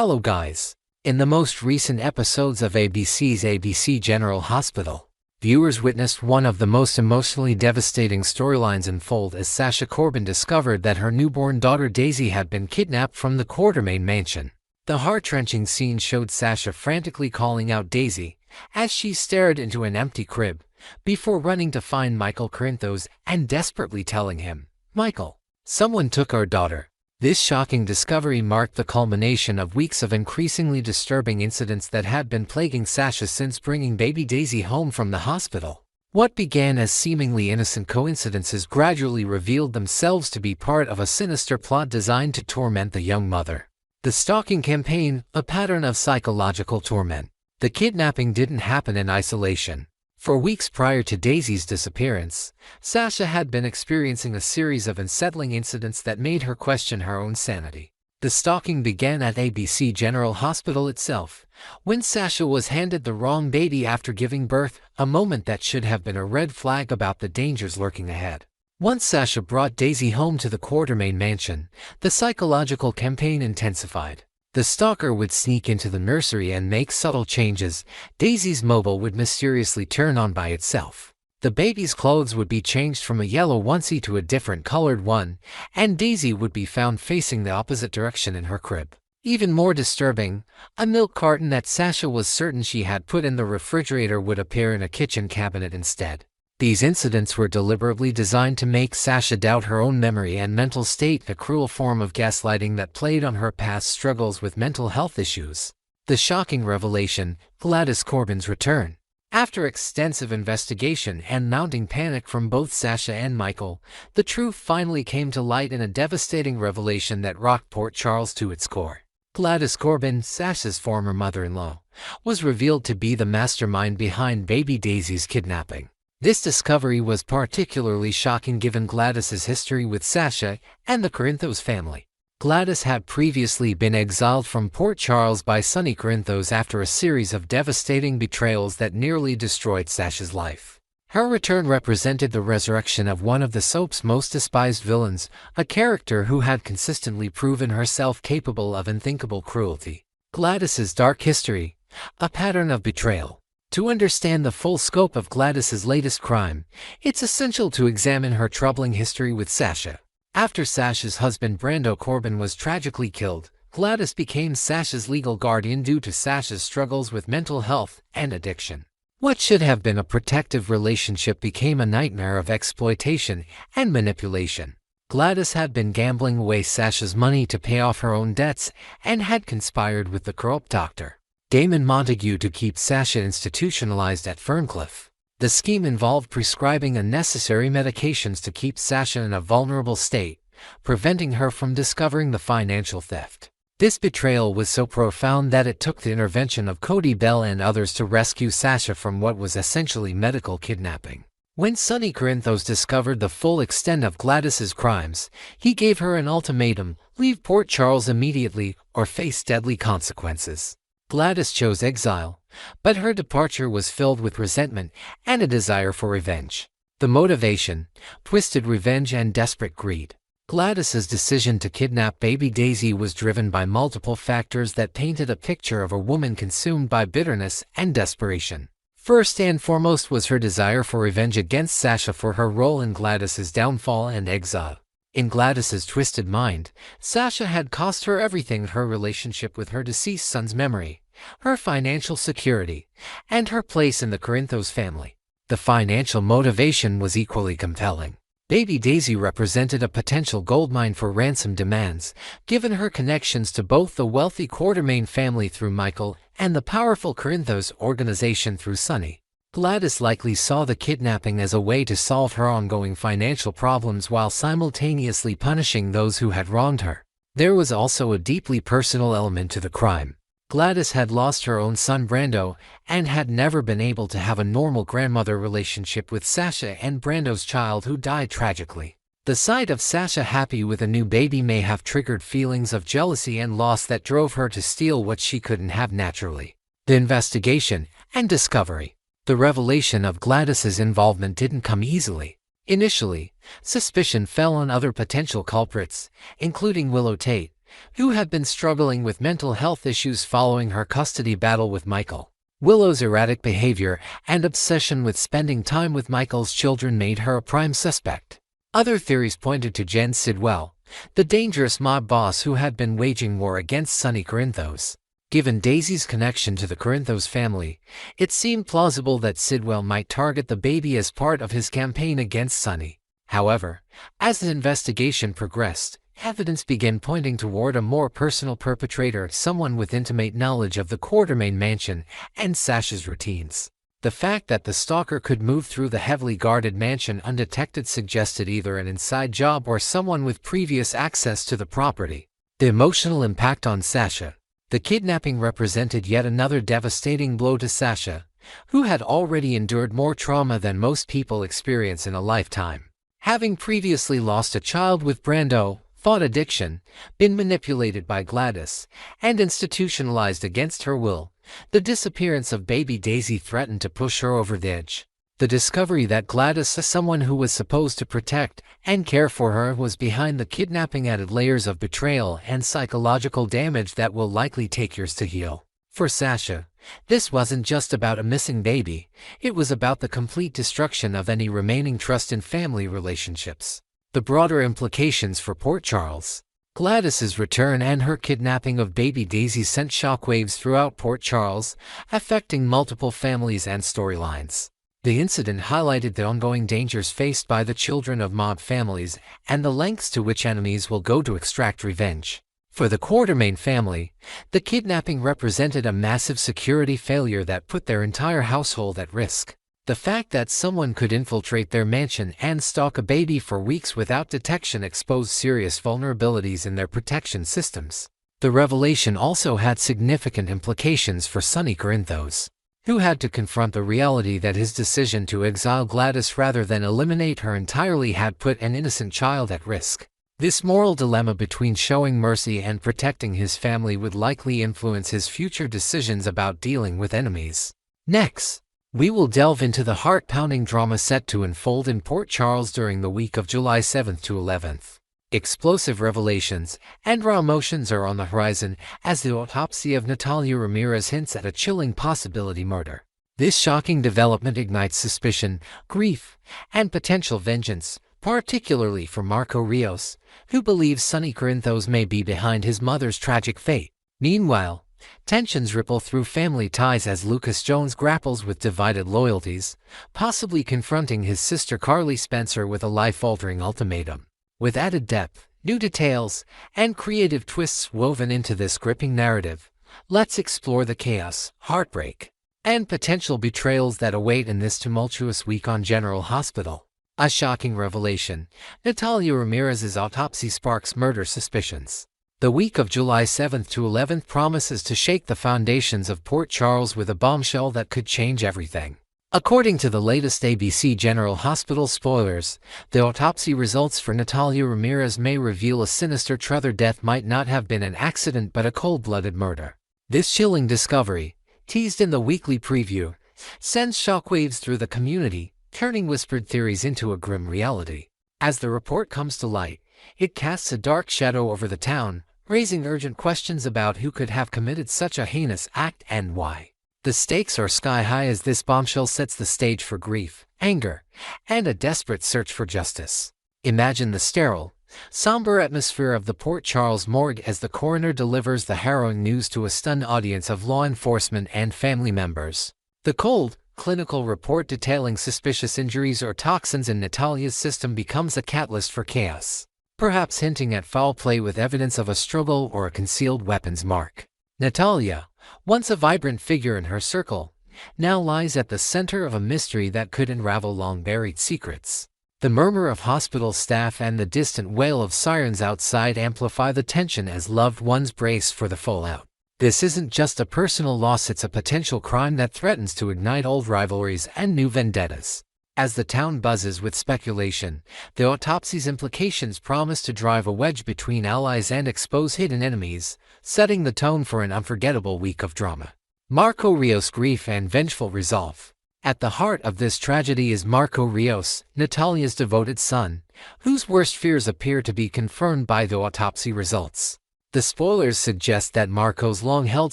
Hello guys! In the most recent episodes of ABC's ABC General Hospital, viewers witnessed one of the most emotionally devastating storylines unfold as Sasha Corbin discovered that her newborn daughter Daisy had been kidnapped from the Quartermain mansion. The heart-wrenching scene showed Sasha frantically calling out Daisy as she stared into an empty crib, before running to find Michael Corinthos and desperately telling him, "Michael, someone took our daughter." This shocking discovery marked the culmination of weeks of increasingly disturbing incidents that had been plaguing Sasha since bringing baby Daisy home from the hospital. What began as seemingly innocent coincidences gradually revealed themselves to be part of a sinister plot designed to torment the young mother. The stalking campaign, a pattern of psychological torment. The kidnapping didn't happen in isolation. For weeks prior to Daisy's disappearance, Sasha had been experiencing a series of unsettling incidents that made her question her own sanity. The stalking began at ABC General Hospital itself, when Sasha was handed the wrong baby after giving birth, a moment that should have been a red flag about the dangers lurking ahead. Once Sasha brought Daisy home to the Quartermain mansion, the psychological campaign intensified. The stalker would sneak into the nursery and make subtle changes. Daisy's mobile would mysteriously turn on by itself. The baby's clothes would be changed from a yellow onesie to a different colored one, and Daisy would be found facing the opposite direction in her crib. Even more disturbing, a milk carton that Sasha was certain she had put in the refrigerator would appear in a kitchen cabinet instead. These incidents were deliberately designed to make Sasha doubt her own memory and mental state, a cruel form of gaslighting that played on her past struggles with mental health issues. The shocking revelation, Gladys Corbin's return. After extensive investigation and mounting panic from both Sasha and Michael, the truth finally came to light in a devastating revelation that rocked Port Charles to its core. Gladys Corbin, Sasha's former mother-in-law, was revealed to be the mastermind behind baby Daisy's kidnapping. This discovery was particularly shocking given Gladys's history with Sasha and the Corinthos family. Gladys had previously been exiled from Port Charles by Sonny Corinthos after a series of devastating betrayals that nearly destroyed Sasha's life. Her return represented the resurrection of one of the soap's most despised villains, a character who had consistently proven herself capable of unthinkable cruelty. Gladys's dark history, a pattern of betrayal. To understand the full scope of Gladys's latest crime, it's essential to examine her troubling history with Sasha. After Sasha's husband Brando Corbin was tragically killed, Gladys became Sasha's legal guardian due to Sasha's struggles with mental health and addiction. What should have been a protective relationship became a nightmare of exploitation and manipulation. Gladys had been gambling away Sasha's money to pay off her own debts and had conspired with the corrupt doctor Damon Montague to keep Sasha institutionalized at Ferncliff. The scheme involved prescribing unnecessary medications to keep Sasha in a vulnerable state, preventing her from discovering the financial theft. This betrayal was so profound that it took the intervention of Cody Bell and others to rescue Sasha from what was essentially medical kidnapping. When Sonny Corinthos discovered the full extent of Gladys's crimes, he gave her an ultimatum: leave Port Charles immediately or face deadly consequences. Gladys chose exile, but her departure was filled with resentment and a desire for revenge. The motivation: twisted revenge and desperate greed. Gladys's decision to kidnap baby Daisy was driven by multiple factors that painted a picture of a woman consumed by bitterness and desperation. First and foremost was her desire for revenge against Sasha for her role in Gladys's downfall and exile. In Gladys's twisted mind, Sasha had cost her everything: her relationship with her deceased son's memory, her financial security, and her place in the Corinthos family. The financial motivation was equally compelling. Baby Daisy represented a potential goldmine for ransom demands, given her connections to both the wealthy Quartermain family through Michael and the powerful Corinthos organization through Sonny. Gladys likely saw the kidnapping as a way to solve her ongoing financial problems while simultaneously punishing those who had wronged her. There was also a deeply personal element to the crime. Gladys had lost her own son Brando and had never been able to have a normal grandmother relationship with Sasha and Brando's child, who died tragically. The sight of Sasha happy with a new baby may have triggered feelings of jealousy and loss that drove her to steal what she couldn't have naturally. The investigation and discovery. The revelation of Gladys's involvement didn't come easily. Initially, suspicion fell on other potential culprits, including Willow Tate, who had been struggling with mental health issues following her custody battle with Michael. Willow's erratic behavior and obsession with spending time with Michael's children made her a prime suspect. Other theories pointed to Jen Sidwell, the dangerous mob boss who had been waging war against Sonny Corinthos. Given Daisy's connection to the Corinthos family, it seemed plausible that Sidwell might target the baby as part of his campaign against Sonny. However, as the investigation progressed, evidence began pointing toward a more personal perpetrator, someone with intimate knowledge of the Quartermain mansion and Sasha's routines. The fact that the stalker could move through the heavily guarded mansion undetected suggested either an inside job or someone with previous access to the property. The emotional impact on Sasha. The kidnapping represented yet another devastating blow to Sasha, who had already endured more trauma than most people experience in a lifetime. Having previously lost a child with Brando, thought addiction, been manipulated by Gladys, and institutionalized against her will, the disappearance of baby Daisy threatened to push her over the edge. The discovery that Gladys, someone who was supposed to protect and care for her, was behind the kidnapping added layers of betrayal and psychological damage that will likely take years to heal. For Sasha, this wasn't just about a missing baby, it was about the complete destruction of any remaining trust in family relationships. The broader implications for Port Charles. Gladys's return and her kidnapping of baby Daisy sent shockwaves throughout Port Charles, affecting multiple families and storylines. The incident highlighted the ongoing dangers faced by the children of mob families and the lengths to which enemies will go to extract revenge. For the Quartermain family, the kidnapping represented a massive security failure that put their entire household at risk. The fact that someone could infiltrate their mansion and stalk a baby for weeks without detection exposed serious vulnerabilities in their protection systems. The revelation also had significant implications for Sonny Corinthos, who had to confront the reality that his decision to exile Gladys rather than eliminate her entirely had put an innocent child at risk. This moral dilemma between showing mercy and protecting his family would likely influence his future decisions about dealing with enemies. Next, we will delve into the heart-pounding drama set to unfold in Port Charles during the week of July 7th to 11th. Explosive revelations and raw emotions are on the horizon as the autopsy of Natalia Ramirez hints at a chilling possibility murder. This shocking development ignites suspicion, grief, and potential vengeance, particularly for Marco Rios, who believes Sonny Corinthos may be behind his mother's tragic fate. Meanwhile, tensions ripple through family ties as Lucas Jones grapples with divided loyalties, possibly confronting his sister Carly Spencer with a life-altering ultimatum. With added depth, new details, and creative twists woven into this gripping narrative, let's explore the chaos, heartbreak, and potential betrayals that await in this tumultuous week on General Hospital. A shocking revelation: Natalia Ramirez's autopsy sparks murder suspicions. The week of July 7th to 11th promises to shake the foundations of Port Charles with a bombshell that could change everything. According to the latest ABC General Hospital spoilers, the autopsy results for Natalia Ramirez may reveal a sinister truth: her death might not have been an accident but a cold-blooded murder. This chilling discovery, teased in the weekly preview, sends shockwaves through the community, turning whispered theories into a grim reality. As the report comes to light, it casts a dark shadow over the town, raising urgent questions about who could have committed such a heinous act and why. The stakes are sky-high as this bombshell sets the stage for grief, anger, and a desperate search for justice. Imagine the sterile, somber atmosphere of the Port Charles morgue as the coroner delivers the harrowing news to a stunned audience of law enforcement and family members. The cold, clinical report detailing suspicious injuries or toxins in Natalia's system becomes a catalyst for chaos, perhaps hinting at foul play with evidence of a struggle or a concealed weapons mark. Natalia, once a vibrant figure in her circle, now lies at the center of a mystery that could unravel long-buried secrets. The murmur of hospital staff and the distant wail of sirens outside amplify the tension as loved ones brace for the fallout. This isn't just a personal loss, it's a potential crime that threatens to ignite old rivalries and new vendettas. As the town buzzes with speculation, the autopsy's implications promise to drive a wedge between allies and expose hidden enemies, setting the tone for an unforgettable week of drama. Marco Rios' grief and vengeful resolve. At the heart of this tragedy is Marco Rios, Natalia's devoted son, whose worst fears appear to be confirmed by the autopsy results. The spoilers suggest that Marco's long-held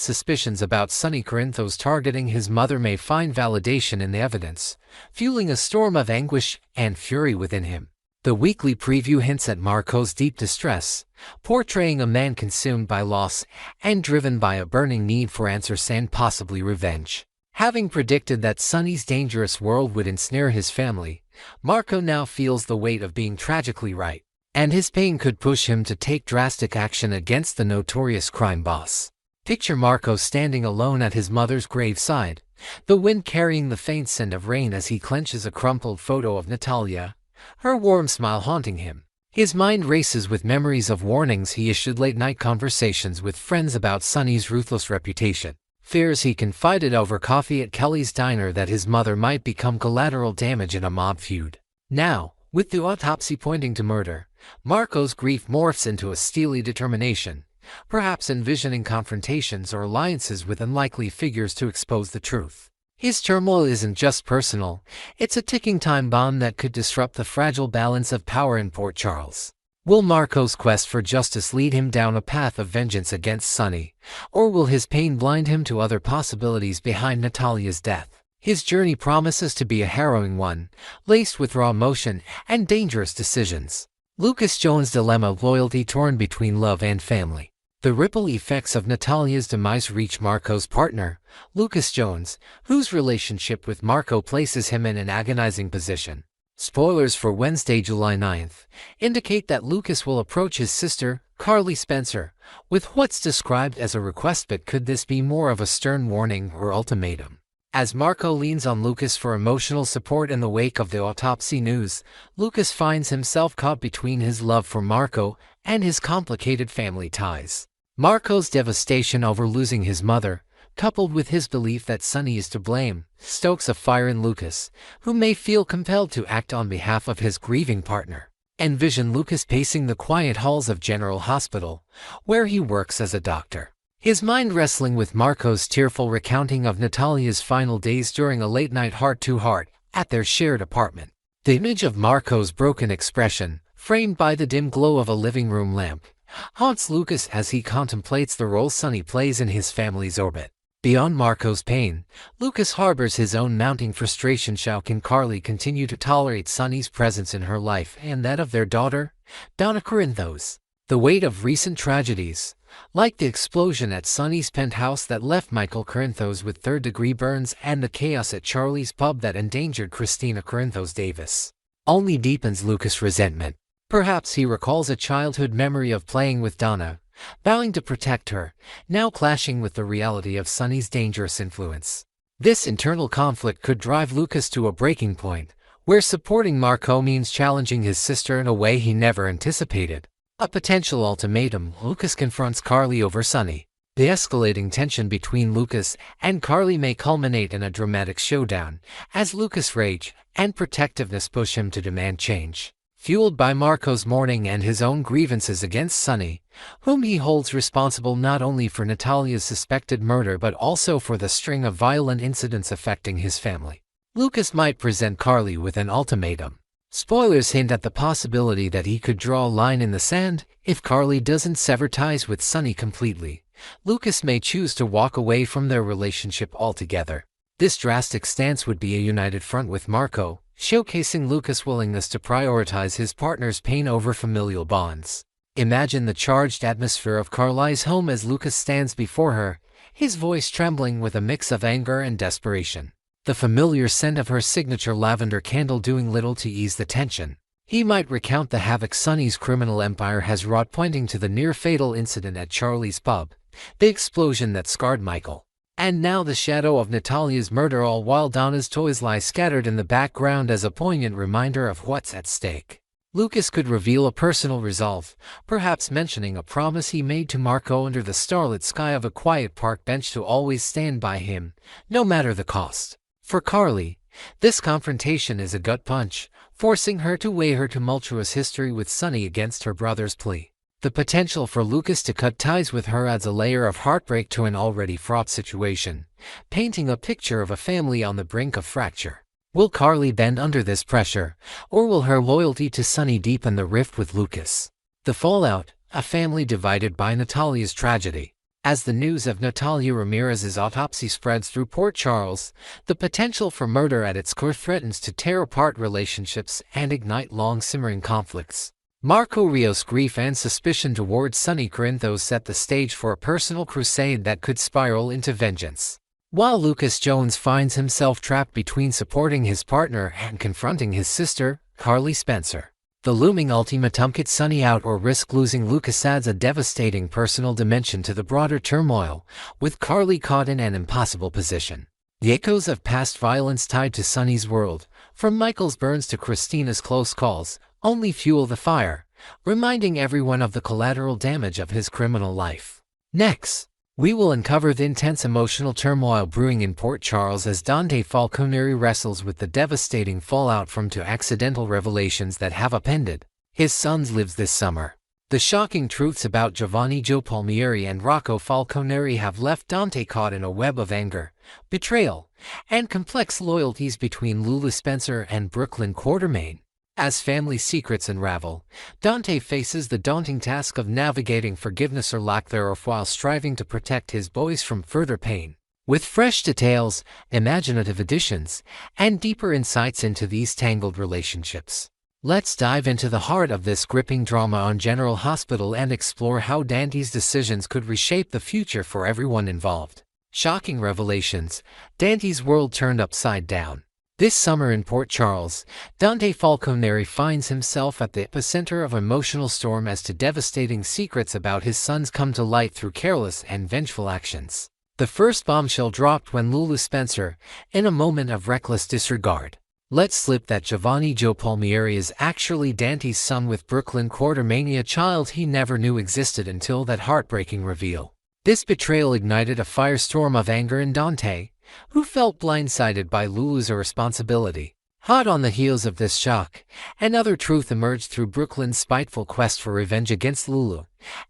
suspicions about Sonny Corinthos targeting his mother may find validation in the evidence, fueling a storm of anguish and fury within him. The weekly preview hints at Marco's deep distress, portraying a man consumed by loss and driven by a burning need for answers and possibly revenge. Having predicted that Sonny's dangerous world would ensnare his family, Marco now feels the weight of being tragically right, and his pain could push him to take drastic action against the notorious crime boss. Picture Marco standing alone at his mother's graveside, the wind carrying the faint scent of rain as he clenches a crumpled photo of Natalia, her warm smile haunting him. His mind races with memories of warnings he issued, late-night conversations with friends about Sonny's ruthless reputation, fears he confided over coffee at Kelly's diner that his mother might become collateral damage in a mob feud. Now, with the autopsy pointing to murder, Marco's grief morphs into a steely determination, perhaps envisioning confrontations or alliances with unlikely figures to expose the truth. His turmoil isn't just personal, it's a ticking time bomb that could disrupt the fragile balance of power in Port Charles. Will Marco's quest for justice lead him down a path of vengeance against Sonny, or will his pain blind him to other possibilities behind Natalia's death? His journey promises to be a harrowing one, laced with raw emotion and dangerous decisions. Lucas Jones' dilemma: loyalty torn between love and family. The ripple effects of Natalia's demise reach Marco's partner, Lucas Jones, whose relationship with Marco places him in an agonizing position. Spoilers for Wednesday, July 9th, indicate that Lucas will approach his sister, Carly Spencer, with what's described as a request, but could this be more of a stern warning or ultimatum? As Marco leans on Lucas for emotional support in the wake of the autopsy news, Lucas finds himself caught between his love for Marco and his complicated family ties. Marco's devastation over losing his mother, coupled with his belief that Sonny is to blame, stokes a fire in Lucas, who may feel compelled to act on behalf of his grieving partner. Envision Lucas pacing the quiet halls of General Hospital, where he works as a doctor, his mind wrestling with Marco's tearful recounting of Natalia's final days during a late-night heart-to-heart at their shared apartment. The image of Marco's broken expression, framed by the dim glow of a living room lamp, haunts Lucas as he contemplates the role Sonny plays in his family's orbit. Beyond Marco's pain, Lucas harbors his own mounting frustration. How can Carly continue to tolerate Sonny's presence in her life and that of their daughter, Donna Corinthos? The weight of recent tragedies, like the explosion at Sonny's penthouse that left Michael Corinthos with third-degree burns and the chaos at Charlie's pub that endangered Christina Corinthos Davis, only deepens Lucas' resentment. Perhaps he recalls a childhood memory of playing with Donna, vowing to protect her, now clashing with the reality of Sonny's dangerous influence. This internal conflict could drive Lucas to a breaking point, where supporting Marco means challenging his sister in a way he never anticipated. A potential ultimatum: Lucas confronts Carly over Sonny. The escalating tension between Lucas and Carly may culminate in a dramatic showdown, as Lucas' rage and protectiveness push him to demand change. Fueled by Marco's mourning and his own grievances against Sonny, whom he holds responsible not only for Natalia's suspected murder but also for the string of violent incidents affecting his family, Lucas might present Carly with an ultimatum. Spoilers hint at the possibility that he could draw a line in the sand. If Carly doesn't sever ties with Sonny completely, Lucas may choose to walk away from their relationship altogether. This drastic stance would be a united front with Marco, showcasing Lucas' willingness to prioritize his partner's pain over familial bonds. Imagine the charged atmosphere of Carly's home as Lucas stands before her, his voice trembling with a mix of anger and desperation. The familiar scent of her signature lavender candle doing little to ease the tension. He might recount the havoc Sonny's criminal empire has wrought, pointing to the near-fatal incident at Charlie's pub, the explosion that scarred Michael, and now the shadow of Natalia's murder, all while Donna's toys lie scattered in the background as a poignant reminder of what's at stake. Lucas could reveal a personal resolve, perhaps mentioning a promise he made to Marco under the starlit sky of a quiet park bench to always stand by him, no matter the cost. For Carly, this confrontation is a gut punch, forcing her to weigh her tumultuous history with Sonny against her brother's plea. The potential for Lucas to cut ties with her adds a layer of heartbreak to an already fraught situation, painting a picture of a family on the brink of fracture. Will Carly bend under this pressure, or will her loyalty to Sonny deepen the rift with Lucas? The fallout, a family divided by Natalia's tragedy. As the news of Natalia Ramirez's autopsy spreads through Port Charles, the potential for murder at its core threatens to tear apart relationships and ignite long-simmering conflicts. Marco Rios' grief and suspicion towards Sonny Corinthos set the stage for a personal crusade that could spiral into vengeance. While Lucas Jones finds himself trapped between supporting his partner and confronting his sister, Carly Spencer. The looming ultimatum: get Sonny out or risk losing Lucas adds a devastating personal dimension to the broader turmoil, with Carly caught in an impossible position. The echoes of past violence tied to Sonny's world, from Michael's burns to Christina's close calls, only fuel the fire, reminding everyone of the collateral damage of his criminal life. Next, we will uncover the intense emotional turmoil brewing in Port Charles as Dante Falconeri wrestles with the devastating fallout from two accidental revelations that have upended his son's lives this summer. The shocking truths about Giovanni Joe Palmieri and Rocco Falconeri have left Dante caught in a web of anger, betrayal, and complex loyalties between Lulu Spencer and Brooklyn Quartermain. As family secrets unravel, Dante faces the daunting task of navigating forgiveness or lack thereof while striving to protect his boys from further pain. With fresh details, imaginative additions, and deeper insights into these tangled relationships, let's dive into the heart of this gripping drama on General Hospital and explore how Dante's decisions could reshape the future for everyone involved. Shocking revelations: Dante's world turned upside down. This summer in Port Charles, Dante Falconeri finds himself at the epicenter of an emotional storm as two devastating secrets about his sons come to light through careless and vengeful actions. The first bombshell dropped when Lulu Spencer, in a moment of reckless disregard, let slip that Giovanni Joe Palmieri is actually Dante's son with Brooklyn Quartermain, a child he never knew existed until that heartbreaking reveal. This betrayal ignited a firestorm of anger in Dante, who felt blindsided by Lulu's irresponsibility. Hot on the heels of this shock, another truth emerged through Brooklyn's spiteful quest for revenge against Lulu,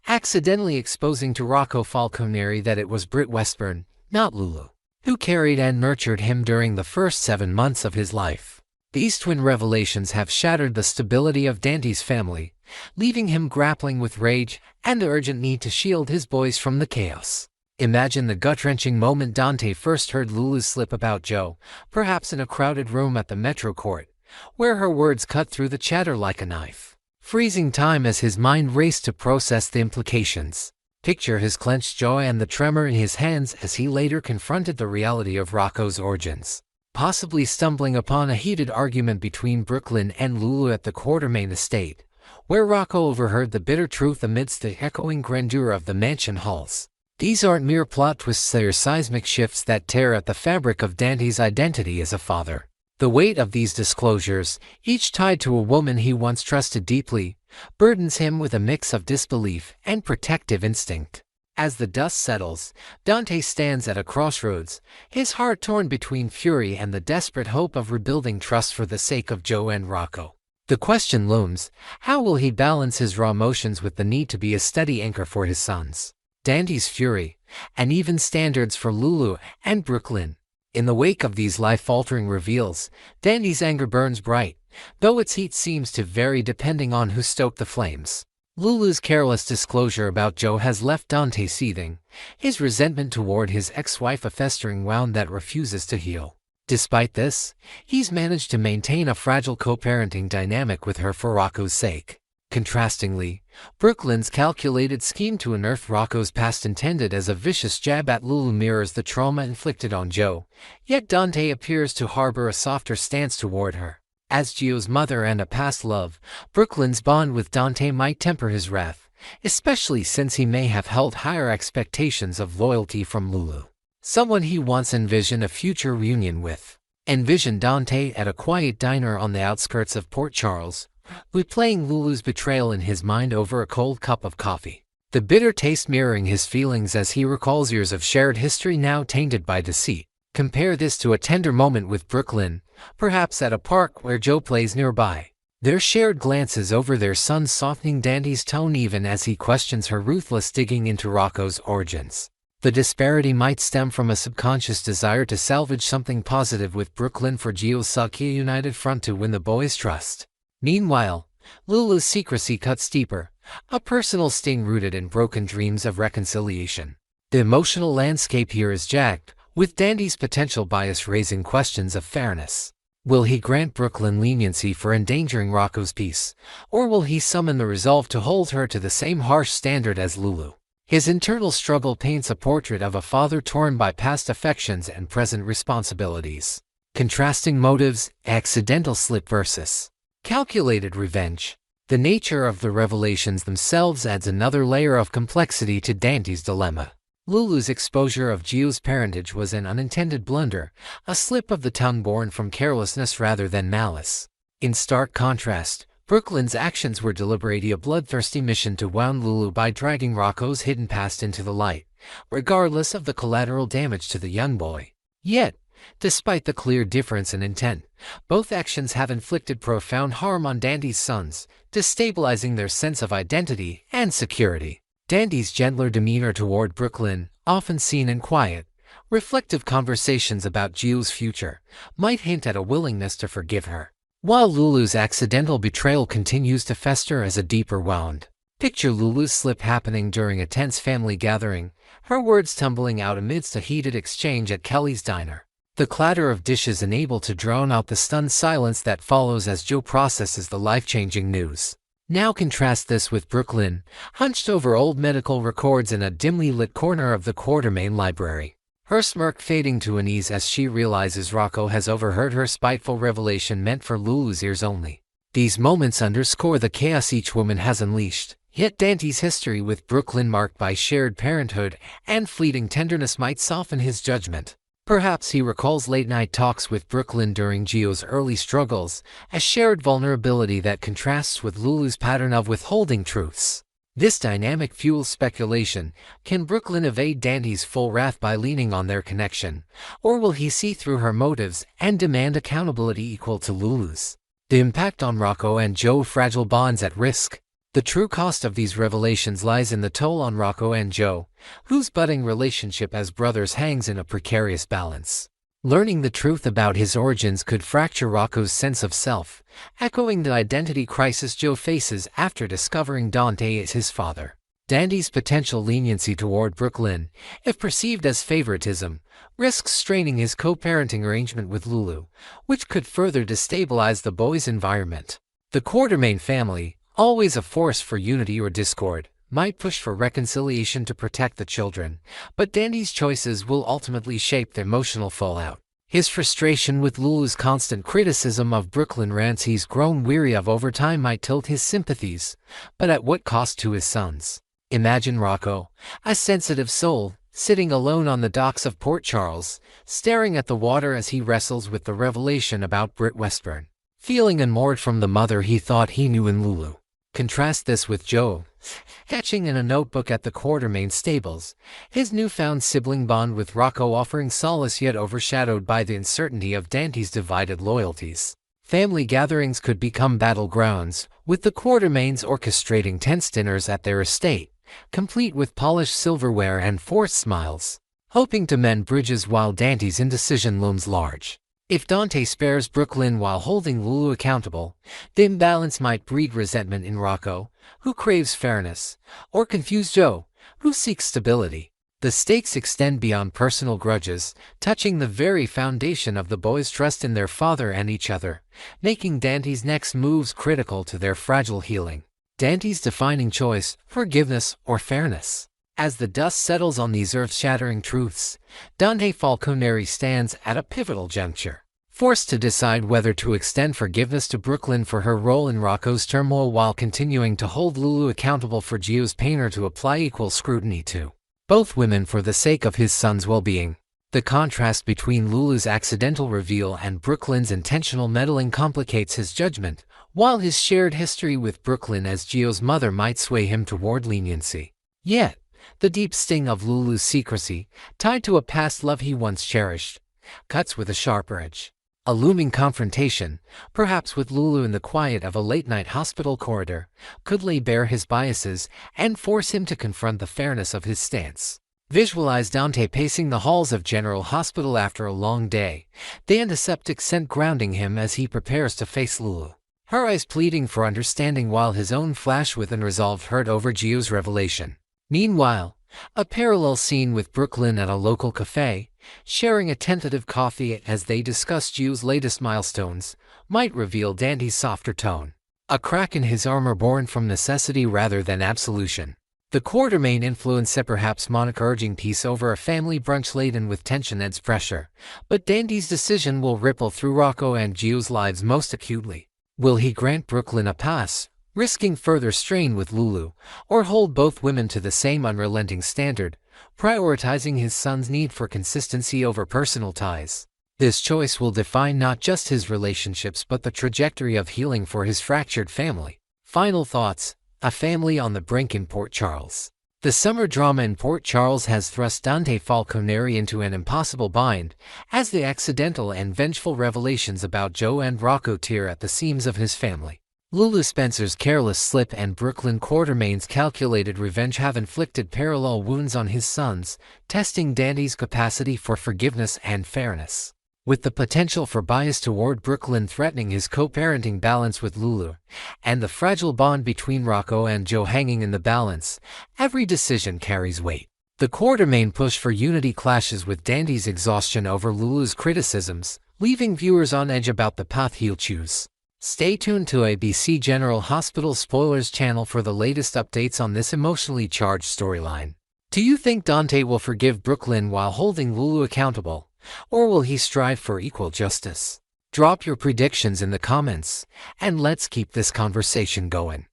accidentally exposing to Rocco Falconeri that it was Britt Westburn, not Lulu, who carried and nurtured him during the first 7 months of his life. These twin revelations have shattered the stability of Dante's family, leaving him grappling with rage and the urgent need to shield his boys from the chaos. Imagine the gut-wrenching moment Dante first heard Lulu slip about Joe, perhaps in a crowded room at the Metro Court, where her words cut through the chatter like a knife, freezing time as his mind raced to process the implications. Picture his clenched jaw and the tremor in his hands as he later confronted the reality of Rocco's origins, possibly stumbling upon a heated argument between Brooklyn and Lulu at the Quartermain estate, where Rocco overheard the bitter truth amidst the echoing grandeur of the mansion halls. These aren't mere plot twists, they're seismic shifts that tear at the fabric of Dante's identity as a father. The weight of these disclosures, each tied to a woman he once trusted deeply, burdens him with a mix of disbelief and protective instinct. As the dust settles, Dante stands at a crossroads, his heart torn between fury and the desperate hope of rebuilding trust for the sake of Joe and Rocco. The question looms: how will he balance his raw emotions with the need to be a steady anchor for his sons? Dante's fury, and even standards for Lulu and Brooklyn. In the wake of these life-altering reveals, Dante's anger burns bright, though its heat seems to vary depending on who stoked the flames. Lulu's careless disclosure about Joe has left Dante seething, his resentment toward his ex-wife a festering wound that refuses to heal. Despite this, he's managed to maintain a fragile co-parenting dynamic with her for Rocco's sake. Contrastingly, Brooklyn's calculated scheme to unearth Rocco's past intended as a vicious jab at Lulu mirrors the trauma inflicted on Joe, yet Dante appears to harbor a softer stance toward her. As Gio's mother and a past love, Brooklyn's bond with Dante might temper his wrath, especially since he may have held higher expectations of loyalty from Lulu, someone he once envisioned a future reunion with. Envision Dante at a quiet diner on the outskirts of Port Charles, replaying Lulu's betrayal in his mind over a cold cup of coffee, the bitter taste mirroring his feelings as he recalls years of shared history now tainted by deceit. Compare this to a tender moment with Brooklyn, perhaps at a park where Joe plays nearby. Their shared glances over their son softening Dante's tone even as he questions her ruthless digging into Rocco's origins. The disparity might stem from a subconscious desire to salvage something positive with Brooklyn for Gio's Saki united front to win the boys' trust. Meanwhile, Lulu's secrecy cuts deeper, a personal sting rooted in broken dreams of reconciliation. The emotional landscape here is jagged, with Dante's potential bias raising questions of fairness. Will he grant Brooklyn leniency for endangering Rocco's peace, or will he summon the resolve to hold her to the same harsh standard as Lulu? His internal struggle paints a portrait of a father torn by past affections and present responsibilities. Contrasting motives, accidental slip versus calculated revenge. The nature of the revelations themselves adds another layer of complexity to Dante's dilemma. Lulu's exposure of Gio's parentage was an unintended blunder, a slip of the tongue born from carelessness rather than malice. In stark contrast, Brooklyn's actions were deliberately a bloodthirsty mission to wound Lulu by dragging Rocco's hidden past into the light, regardless of the collateral damage to the young boy. Yet, despite the clear difference in intent, both actions have inflicted profound harm on Dante's sons, destabilizing their sense of identity and security. Dante's gentler demeanor toward Brooklyn, often seen in quiet, reflective conversations about Gio's future, might hint at a willingness to forgive her, while Lulu's accidental betrayal continues to fester as a deeper wound. Picture Lulu's slip happening during a tense family gathering, her words tumbling out amidst a heated exchange at Kelly's diner. The clatter of dishes unable to drown out the stunned silence that follows as Gio processes the life-changing news. Now contrast this with Brooklyn, hunched over old medical records in a dimly lit corner of the Quartermain library. Her smirk fading to an ease as she realizes Rocco has overheard her spiteful revelation meant for Lulu's ears only. These moments underscore the chaos each woman has unleashed, yet Dante's history with Brooklyn, marked by shared parenthood and fleeting tenderness, might soften his judgment. Perhaps he recalls late-night talks with Brooklyn during Gio's early struggles, a shared vulnerability that contrasts with Lulu's pattern of withholding truths. This dynamic fuels speculation. Can Brooklyn evade Dante's full wrath by leaning on their connection, or will he see through her motives and demand accountability equal to Lulu's? The impact on Rocco and Gio, fragile bonds at risk. The true cost of these revelations lies in the toll on Rocco and Gio, whose budding relationship as brothers hangs in a precarious balance. Learning the truth about his origins could fracture Rocco's sense of self, echoing the identity crisis Gio faces after discovering Dante is his father. Dante's potential leniency toward Brooklyn, if perceived as favoritism, risks straining his co-parenting arrangement with Lulu, which could further destabilize the boy's environment. The Quartermain family, always a force for unity or discord, might push for reconciliation to protect the children, but Dante's choices will ultimately shape the emotional fallout. His frustration with Lulu's constant criticism of Brooklyn rants he's grown weary of over time might tilt his sympathies, but at what cost to his sons? Imagine Rocco, a sensitive soul, sitting alone on the docks of Port Charles, staring at the water as he wrestles with the revelation about Britt Westburn, feeling unmoored from the mother he thought he knew in Lulu. Contrast this with Gio, sketching in a notebook at the Quartermain stables, his newfound sibling bond with Rocco offering solace yet overshadowed by the uncertainty of Dante's divided loyalties. Family gatherings could become battlegrounds, with the Quartermains orchestrating tense dinners at their estate, complete with polished silverware and forced smiles, hoping to mend bridges while Dante's indecision looms large. If Dante spares Brooklyn while holding Lulu accountable, the imbalance might breed resentment in Rocco, who craves fairness, or confuse Gio, who seeks stability. The stakes extend beyond personal grudges, touching the very foundation of the boys' trust in their father and each other, making Dante's next moves critical to their fragile healing. Dante's defining choice, forgiveness or fairness. As the dust settles on these earth-shattering truths, Dante Falconeri stands at a pivotal juncture, forced to decide whether to extend forgiveness to Brooklyn for her role in Rocco's turmoil while continuing to hold Lulu accountable for Gio's pain, or to apply equal scrutiny to both women for the sake of his son's well-being. The contrast between Lulu's accidental reveal and Brooklyn's intentional meddling complicates his judgment, while his shared history with Brooklyn as Gio's mother might sway him toward leniency. Yet, the deep sting of Lulu's secrecy, tied to a past love he once cherished, cuts with a sharper edge. A looming confrontation, perhaps with Lulu in the quiet of a late-night hospital corridor, could lay bare his biases and force him to confront the fairness of his stance. Visualize Dante pacing the halls of General Hospital after a long day, the antiseptic scent grounding him as he prepares to face Lulu. her eyes pleading for understanding while his own flash with unresolved hurt over Gio's revelation. Meanwhile, a parallel scene with Brooklyn at a local cafe, sharing a tentative coffee as they discuss Gio's latest milestones, might reveal Dante's softer tone. A crack in his armor born from necessity rather than absolution. The Quartermain influence perhaps Monica urging peace over a family brunch laden with tension adds pressure, but Dante's decision will ripple through Rocco and Gio's lives most acutely. Will he grant Brooklyn a pass, risking further strain with Lulu, or hold both women to the same unrelenting standard, prioritizing his son's need for consistency over personal ties? This choice will define not just his relationships but the trajectory of healing for his fractured family. Final thoughts. A family on the brink in Port Charles. The summer drama in Port Charles has thrust Dante Falconeri into an impossible bind, as the accidental and vengeful revelations about Joe and Rocco tear at the seams of his family. Lulu Spencer's careless slip and Brooklyn Quartermain's calculated revenge have inflicted parallel wounds on his sons, testing Dante's capacity for forgiveness and fairness. With the potential for bias toward Brooklyn threatening his co-parenting balance with Lulu, and the fragile bond between Rocco and Joe hanging in the balance, every decision carries weight. The Quartermain push for unity clashes with Dante's exhaustion over Lulu's criticisms, leaving viewers on edge about the path he'll choose. Stay tuned to ABC General Hospital Spoilers channel for the latest updates on this emotionally charged storyline. Do you think Dante will forgive Brooklyn while holding Lulu accountable? Or will he strive for equal justice? Drop your predictions in the comments, and let's keep this conversation going.